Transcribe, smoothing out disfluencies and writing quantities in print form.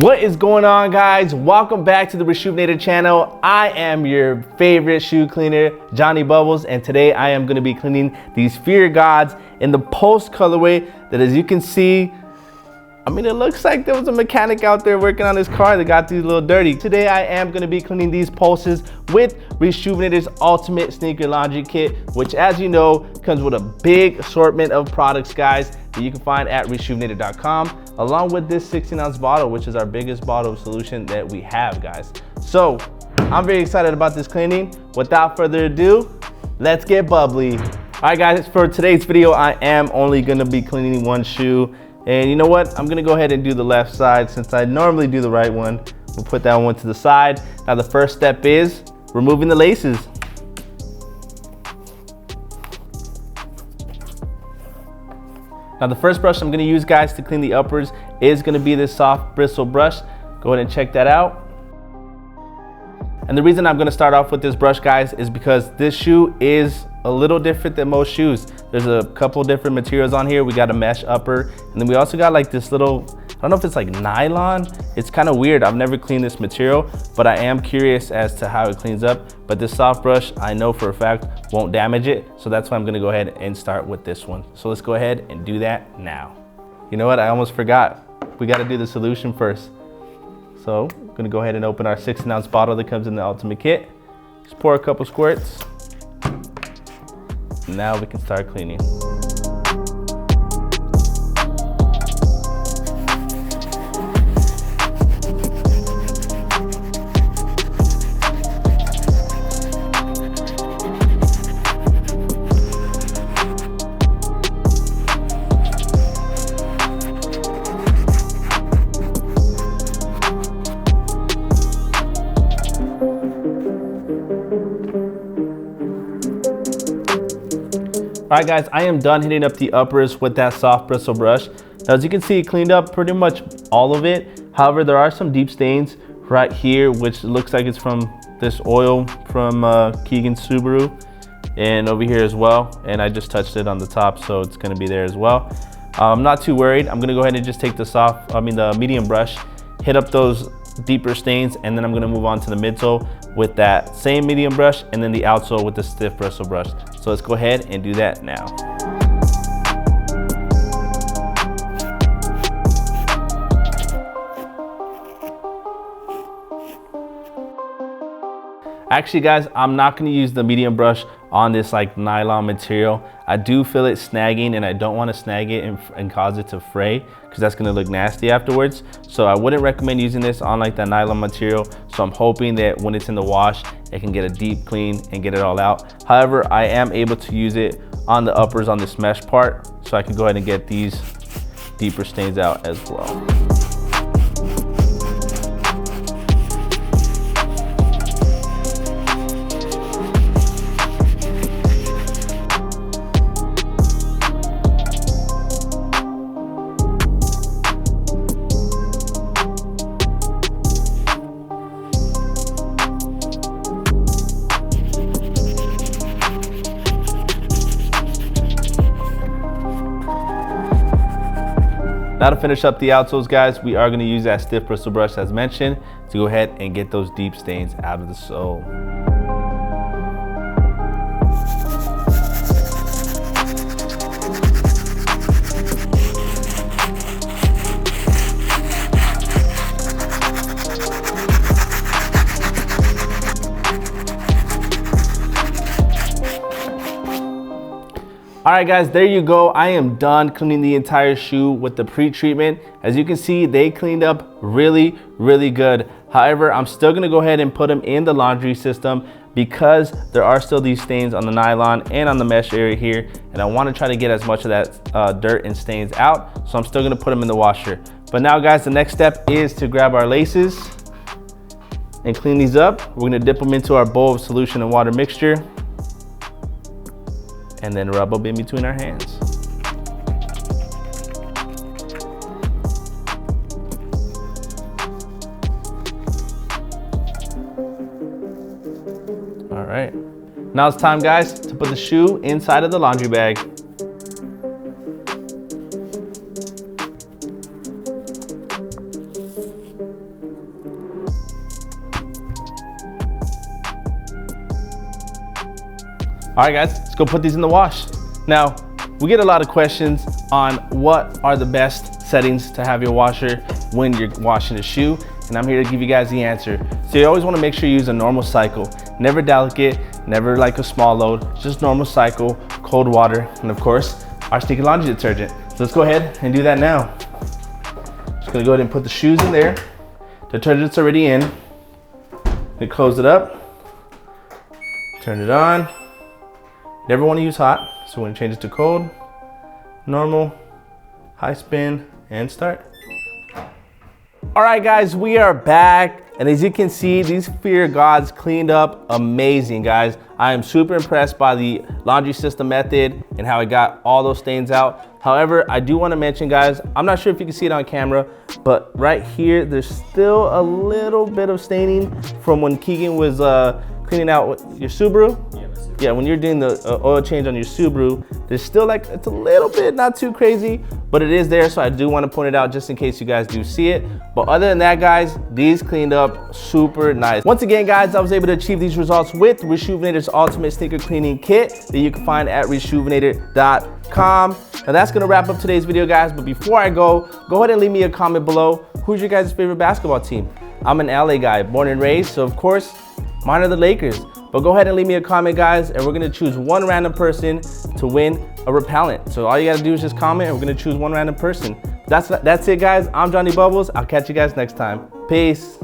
What is going on, guys? Welcome back to the Reshoevn8r channel. I am your favorite shoe cleaner, Jonny Bubbles, and today I am going to be cleaning these Fear Gods in the Pulse colorway that, as you can see, it looks like there was a mechanic out there working on his car that got these a little dirty. Today I am going to be cleaning these Pulses with Reshoevn8r's Ultimate Sneaker Laundry Kit, which, as you know, comes with a big assortment of products, guys, that you can find at Reshoevn8r.com, along with this 16-ounce bottle, which is our biggest bottle of solution that we have, guys. So I'm very excited about this cleaning. Without further ado, let's get bubbly. All right, guys, for today's video, I am only going to be cleaning one shoe. And you know what? I'm gonna go ahead and do the left side since I normally do the right one. We'll put that one to the side. Now the first step is removing the laces. Now the first brush I'm gonna use, guys, to clean the uppers is gonna be this soft bristle brush. Go ahead and check that out. And the reason I'm gonna start off with this brush, guys, is because this shoe is a little different than most shoes. There's a couple different materials on here. We got a mesh upper, and then we also got like this little, I don't know if it's like nylon. It's kind of weird. I've never cleaned this material, but I am curious as to how it cleans up. But this soft brush, I know for a fact, won't damage it. So that's why I'm gonna go ahead and start with this one. So let's go ahead and do that now. You know what? I almost forgot. We gotta do the solution first. So I'm gonna go ahead and open our 16-ounce bottle that comes in the Ultimate Kit. Just pour a couple squirts. Now we can start cleaning. All right, guys, I am done hitting up the uppers with that soft bristle brush. Now, as you can see, it cleaned up pretty much all of it. However, there are some deep stains right here, which looks like it's from this oil from Keegan's Subaru, and over here as well. And I just touched it on the top, so it's gonna be there as well. I'm not too worried. I'm gonna go ahead and just take the medium brush, hit up those deeper stains, and then I'm gonna move on to the midsole with that same medium brush, and then the outsole with the stiff bristle brush. So let's go ahead and do that now. Actually, guys, I'm not gonna use the medium brush on this like nylon material. I do feel it snagging, and I don't wanna snag it and cause it to fray, because that's gonna look nasty afterwards. So I wouldn't recommend using this on like that nylon material. So I'm hoping that when it's in the wash, it can get a deep clean and get it all out. However, I am able to use it on the uppers on this mesh part, so I can go ahead and get these deeper stains out as well. Now to finish up the outsoles, guys, we are gonna use that stiff bristle brush as mentioned to go ahead and get those deep stains out of the sole. All right, guys, there you go. I am done cleaning the entire shoe with the pre-treatment. As you can see, they cleaned up really, really good. However, I'm still gonna go ahead and put them in the laundry system because there are still these stains on the nylon and on the mesh area here, and I wanna try to get as much of that dirt and stains out, so I'm still gonna put them in the washer. But now, guys, the next step is to grab our laces and clean these up. We're gonna dip them into our bowl of solution and water mixture, and then rub them in between our hands. All right, now it's time, guys, to put the shoe inside of the laundry bag. All right, guys, let's go put these in the wash. Now, we get a lot of questions on what are the best settings to have your washer when you're washing a shoe, and I'm here to give you guys the answer. So you always want to make sure you use a normal cycle, never delicate, never like a small load, just normal cycle, cold water, and of course, our sticky laundry detergent. So let's go ahead and do that now. Just gonna go ahead and put the shoes in there. Detergent's already in. Then close it up, turn it on. Never want to use hot, so we're gonna change it to cold, normal, high spin, and start. All right, guys, we are back. And as you can see, these Fear Gods cleaned up amazing, guys. I am super impressed by the laundry system method and how it got all those stains out. However, I do want to mention, guys, I'm not sure if you can see it on camera, but right here, there's still a little bit of staining from when Keegan was cleaning out your Subaru. Yeah, when you're doing the oil change on your Subaru, there's still like, it's a little bit, not too crazy, but it is there, so I do want to point it out just in case you guys do see it. But other than that, guys, these cleaned up super nice. Once again, guys, I was able to achieve these results with Reshoevn8r's Ultimate Sneaker Cleaning Kit that you can find at Reshoevn8r.com. Now that's gonna wrap up today's video, guys, but before I go ahead and leave me a comment below. Who's your guys' favorite basketball team? I'm an LA guy, born and raised, so of course, mine are the Lakers. But go ahead and leave me a comment, guys, and we're gonna choose one random person to win a repellent. So all you gotta do is just comment, and we're gonna choose one random person. That's it, guys. I'm Jonny Bubbles. I'll catch you guys next time. Peace.